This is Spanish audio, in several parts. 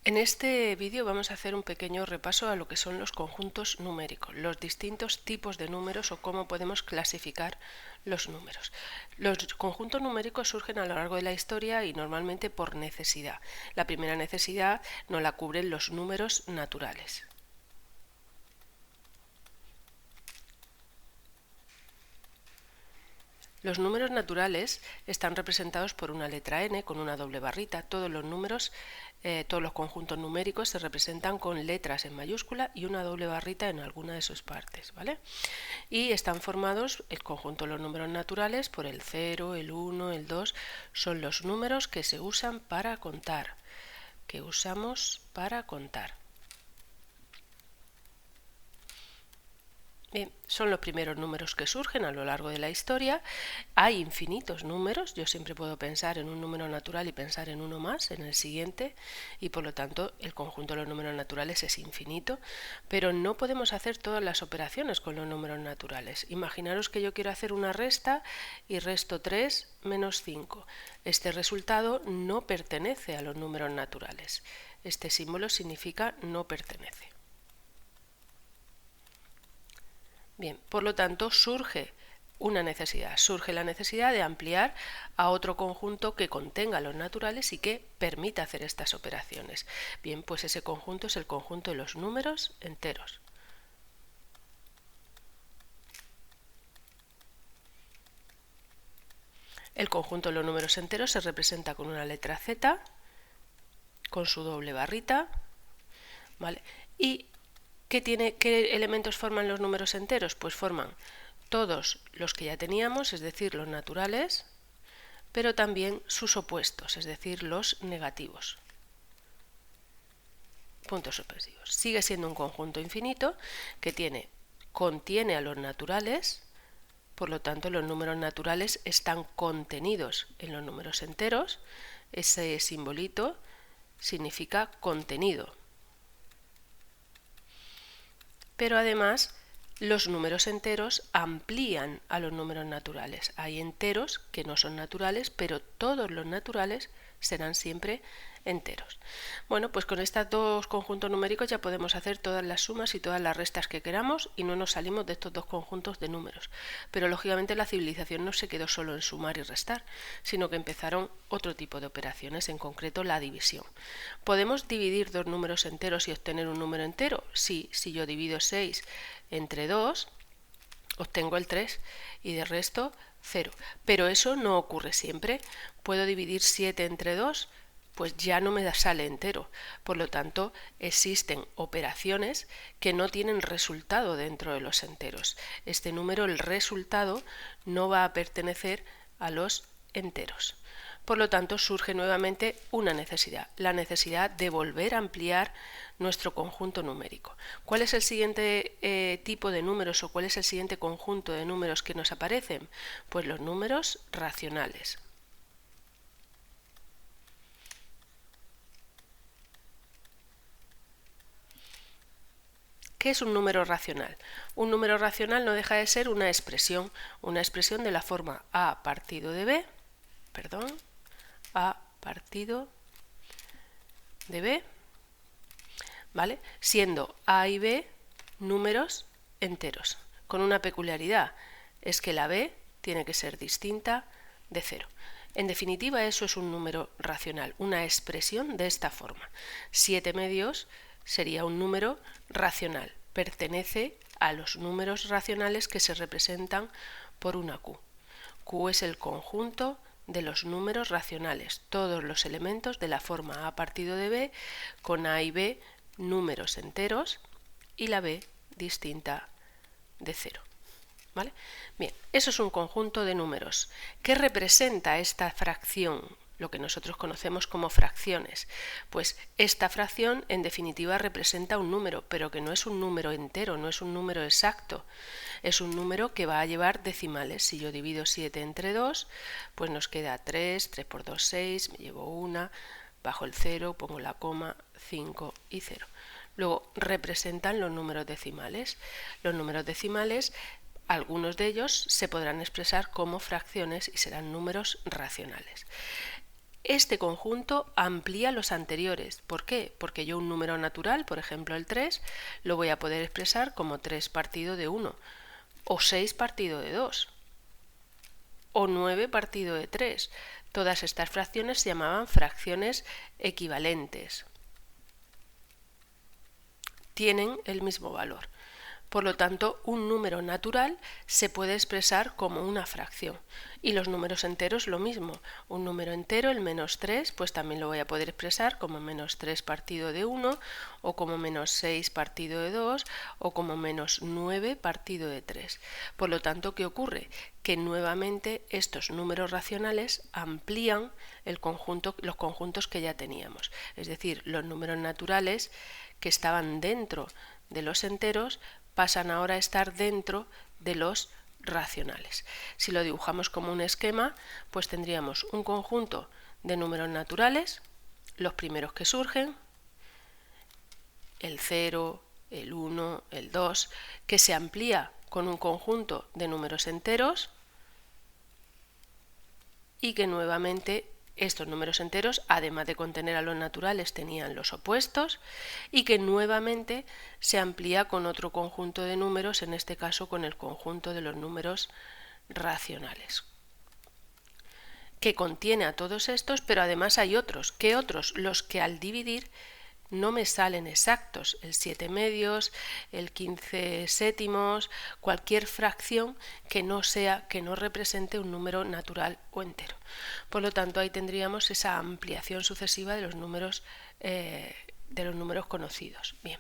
En este vídeo vamos a hacer un pequeño repaso a lo que son los conjuntos numéricos, los distintos tipos de números o cómo podemos clasificar los números. Los conjuntos numéricos surgen a lo largo de la historia y normalmente por necesidad. La primera necesidad nos la cubren los números naturales. Los números naturales están representados por una letra n con una doble barrita. Todos los conjuntos numéricos se representan con letras en mayúscula y una doble barrita en alguna de sus partes, ¿vale? Y están formados, el conjunto de los números naturales, por el 0, el 1, el 2, son los números que se usan para contar, que usamos para contar. Bien, son los primeros números que surgen a lo largo de la historia. Hay infinitos números, yo siempre puedo pensar en un número natural y pensar en uno más, en el siguiente, y por lo tanto el conjunto de los números naturales es infinito, pero no podemos hacer todas las operaciones con los números naturales. Imaginaros que yo quiero hacer una resta y resto 3 menos 5. Este resultado no pertenece a los números naturales. Este símbolo significa no pertenece. Bien, por lo tanto surge la necesidad de ampliar a otro conjunto que contenga los naturales y que permita hacer estas operaciones. Bien, pues ese conjunto es el conjunto de los números enteros. El conjunto de los números enteros se representa con una letra Z, con su doble barrita, ¿vale? ¿Y qué elementos forman los números enteros? Pues forman todos los que ya teníamos, es decir, los naturales, pero también sus opuestos, es decir, los negativos. Puntos suspensivos. Sigue siendo un conjunto infinito que contiene a los naturales, por lo tanto los números naturales están contenidos en los números enteros. Ese simbolito significa contenido. Pero además los números enteros amplían a los números naturales. Hay enteros que no son naturales, pero todos los naturales serán siempre enteros. Bueno, pues con estos dos conjuntos numéricos ya podemos hacer todas las sumas y todas las restas que queramos y no nos salimos de estos dos conjuntos de números. Pero lógicamente la civilización no se quedó solo en sumar y restar, sino que empezaron otro tipo de operaciones, en concreto la división. ¿Podemos dividir dos números enteros y obtener un número entero? Sí, si yo divido 6 entre 2, obtengo el 3 y de resto 0. Pero eso no ocurre siempre. ¿Puedo dividir 7 entre 2? Pues ya no me sale entero. Por lo tanto, existen operaciones que no tienen resultado dentro de los enteros. Este número, el resultado, no va a pertenecer a los enteros. Por lo tanto, surge nuevamente una necesidad, la necesidad de volver a ampliar nuestro conjunto numérico. ¿Cuál es el siguiente tipo de números o cuál es el siguiente conjunto de números que nos aparecen? Pues los números racionales. ¿Qué es un número racional? Un número racional no deja de ser una expresión de la forma a partido de b, a partido de b, ¿vale? Siendo a y b números enteros, con una peculiaridad, es que la b tiene que ser distinta de 0. En definitiva, eso es un número racional, una expresión de esta forma. 7 medios sería un número racional, pertenece a los números racionales que se representan por una Q. Q es el conjunto de los números racionales, todos los elementos de la forma a partido de b, con a y b números enteros y la b distinta de 0. ¿Vale? Bien, eso es un conjunto de números. ¿Qué representa esta fracción? Lo que nosotros conocemos como fracciones. Pues esta fracción en definitiva representa un número, pero que no es un número entero, no es un número exacto. Es un número que va a llevar decimales. Si yo divido 7 entre 2, pues nos queda 3, 3 por 2, 6, me llevo 1, bajo el 0, pongo la coma, 5 y 0. Luego representan los números decimales. Los números decimales, algunos de ellos se podrán expresar como fracciones y serán números racionales. este conjunto amplía los anteriores. ¿Por qué? Porque yo un número natural, por ejemplo el 3, lo voy a poder expresar como 3 partido de 1, o 6 partido de 2, o 9 partido de 3. Todas estas fracciones se llamaban fracciones equivalentes. Tienen el mismo valor. Por lo tanto, un número natural se puede expresar como una fracción. Y los números enteros lo mismo. Un número entero, el menos 3, pues también lo voy a poder expresar como menos 3 partido de 1, o como menos 6 partido de 2, o como menos 9 partido de 3. Por lo tanto, ¿qué ocurre? Que nuevamente estos números racionales amplían los conjuntos que ya teníamos. Es decir, los números naturales que estaban dentro de los enteros pasan ahora a estar dentro de los racionales. Si lo dibujamos como un esquema, pues tendríamos un conjunto de números naturales, los primeros que surgen, el 0, el 1, el 2, que se amplía con un conjunto de números enteros y que nuevamente estos números enteros, además de contener a los naturales, tenían los opuestos y que nuevamente se amplía con otro conjunto de números, en este caso con el conjunto de los números racionales, que contiene a todos estos, pero además hay otros. ¿Qué otros? Los que al dividir no me salen exactos, el 7 medios, el 15 sétimos, cualquier fracción que no represente un número natural o entero. Por lo tanto, ahí tendríamos esa ampliación sucesiva de los números conocidos. Bien.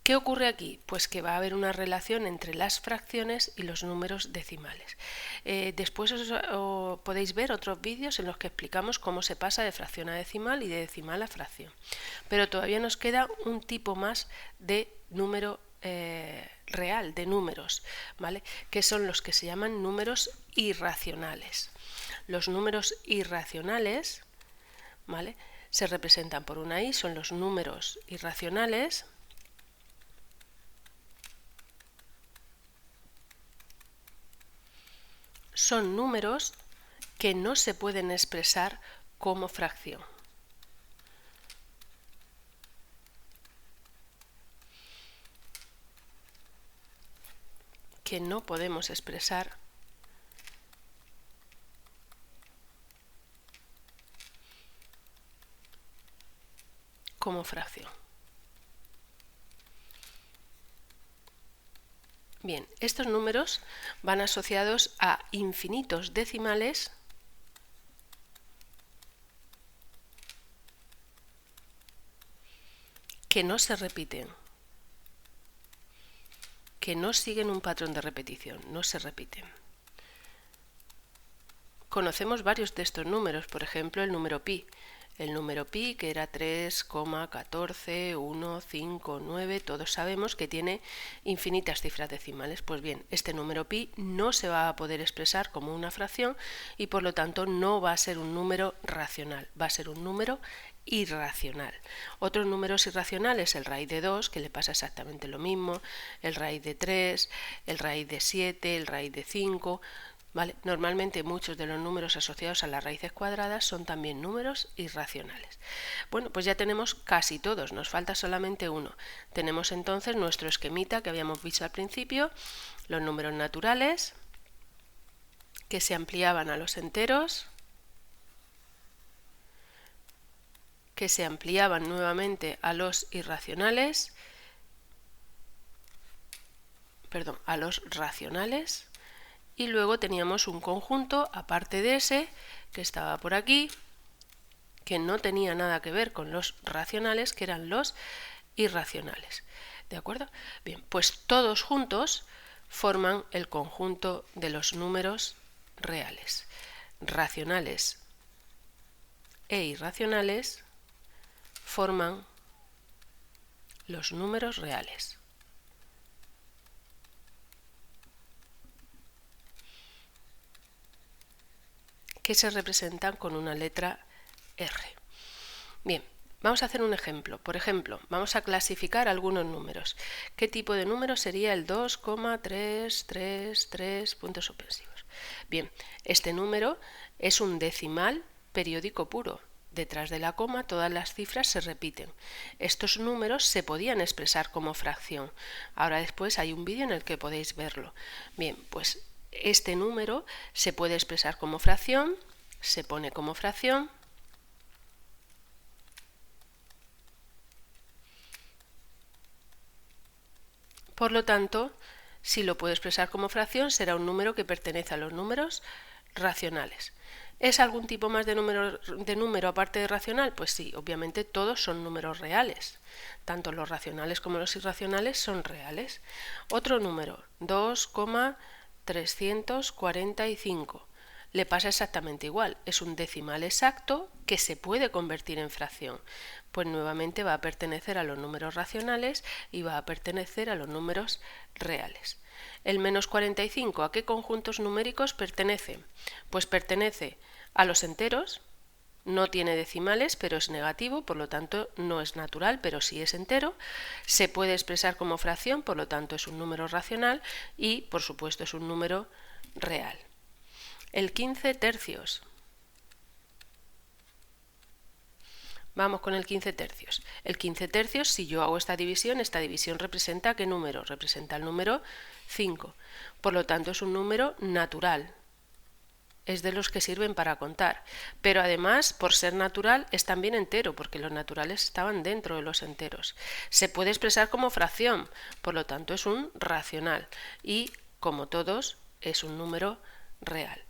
¿Qué ocurre aquí? Pues que va a haber una relación entre las fracciones y los números decimales. Después podéis ver otros vídeos en los que explicamos cómo se pasa de fracción a decimal y de decimal a fracción. Pero todavía nos queda un tipo más de número real, de números, ¿vale? Que son los que se llaman números irracionales. Los números irracionales, ¿vale?, se representan por una i, son los números irracionales. Son números que no se pueden expresar como fracción. Que no podemos expresar como fracción. Bien, estos números van asociados a infinitos decimales que no se repiten, que no siguen un patrón de repetición, no se repiten. Conocemos varios de estos números, por ejemplo el número pi. El número pi, que era 3,14159, todos sabemos que tiene infinitas cifras decimales. Pues bien, este número pi no se va a poder expresar como una fracción y por lo tanto no va a ser un número racional, va a ser un número irracional. Otros números irracionales, el raíz de 2, que le pasa exactamente lo mismo, el raíz de 3, el raíz de 7, el raíz de 5... ¿Vale? Normalmente muchos de los números asociados a las raíces cuadradas son también números irracionales. Bueno, pues ya tenemos casi todos, nos falta solamente uno. Tenemos entonces nuestro esquemita que habíamos visto al principio, los números naturales que se ampliaban a los enteros, que se ampliaban nuevamente a los irracionales, a los racionales. Y luego teníamos un conjunto, aparte de ese, que estaba por aquí, que no tenía nada que ver con los racionales, que eran los irracionales. ¿De acuerdo? Bien, pues todos juntos forman el conjunto de los números reales. Racionales e irracionales forman los números reales. Que se representan con una letra R. Bien, vamos a hacer un ejemplo. Por ejemplo, vamos a clasificar algunos números. ¿Qué tipo de número sería el 2,333 puntos suspensivos? Bien, este número es un decimal periódico puro. Detrás de la coma todas las cifras se repiten. Estos números se podían expresar como fracción. Ahora después hay un vídeo en el que podéis verlo. Bien, pues este número se puede expresar como fracción, se pone como fracción. Por lo tanto, si lo puedo expresar como fracción, será un número que pertenece a los números racionales. ¿Es algún tipo más de número aparte de racional? Pues sí, obviamente todos son números reales. Tanto los racionales como los irracionales son reales. Otro número, 2,345. Le pasa exactamente igual. Es un decimal exacto que se puede convertir en fracción. Pues nuevamente va a pertenecer a los números racionales y va a pertenecer a los números reales. El menos 45, ¿a qué conjuntos numéricos pertenece? Pues pertenece a los enteros, no tiene decimales, pero es negativo, por lo tanto no es natural, pero sí es entero. Se puede expresar como fracción, por lo tanto es un número racional y, por supuesto, es un número real. El 15 tercios. Vamos con el 15 tercios. El 15 tercios, si yo hago esta división representa ¿qué número? Representa el número 5. Por lo tanto, es un número natural. Es de los que sirven para contar. Pero además, por ser natural, es también entero, porque los naturales estaban dentro de los enteros. Se puede expresar como fracción, por lo tanto, es un racional. Y, como todos, es un número real.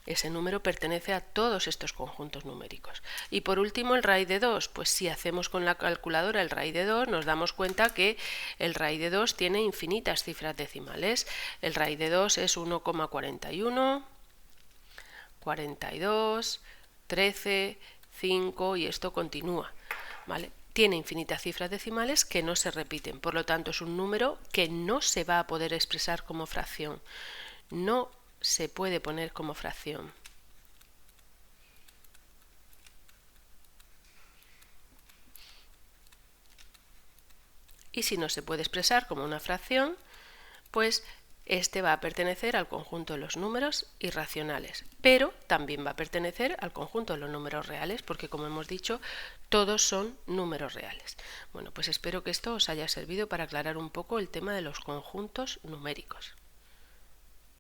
Ese número pertenece a todos estos conjuntos numéricos. Y por último, el raíz de 2. Pues si hacemos con la calculadora el raíz de 2, nos damos cuenta que el raíz de 2 tiene infinitas cifras decimales. El raíz de 2 es 1,41, 42, 13, 5 y esto continúa, ¿vale? Tiene infinitas cifras decimales que no se repiten. Por lo tanto, es un número que no se va a poder expresar como fracción. No se puede poner como fracción. Y si no se puede expresar como una fracción, pues este va a pertenecer al conjunto de los números irracionales, pero también va a pertenecer al conjunto de los números reales, porque como hemos dicho, todos son números reales. Bueno, pues espero que esto os haya servido para aclarar un poco el tema de los conjuntos numéricos.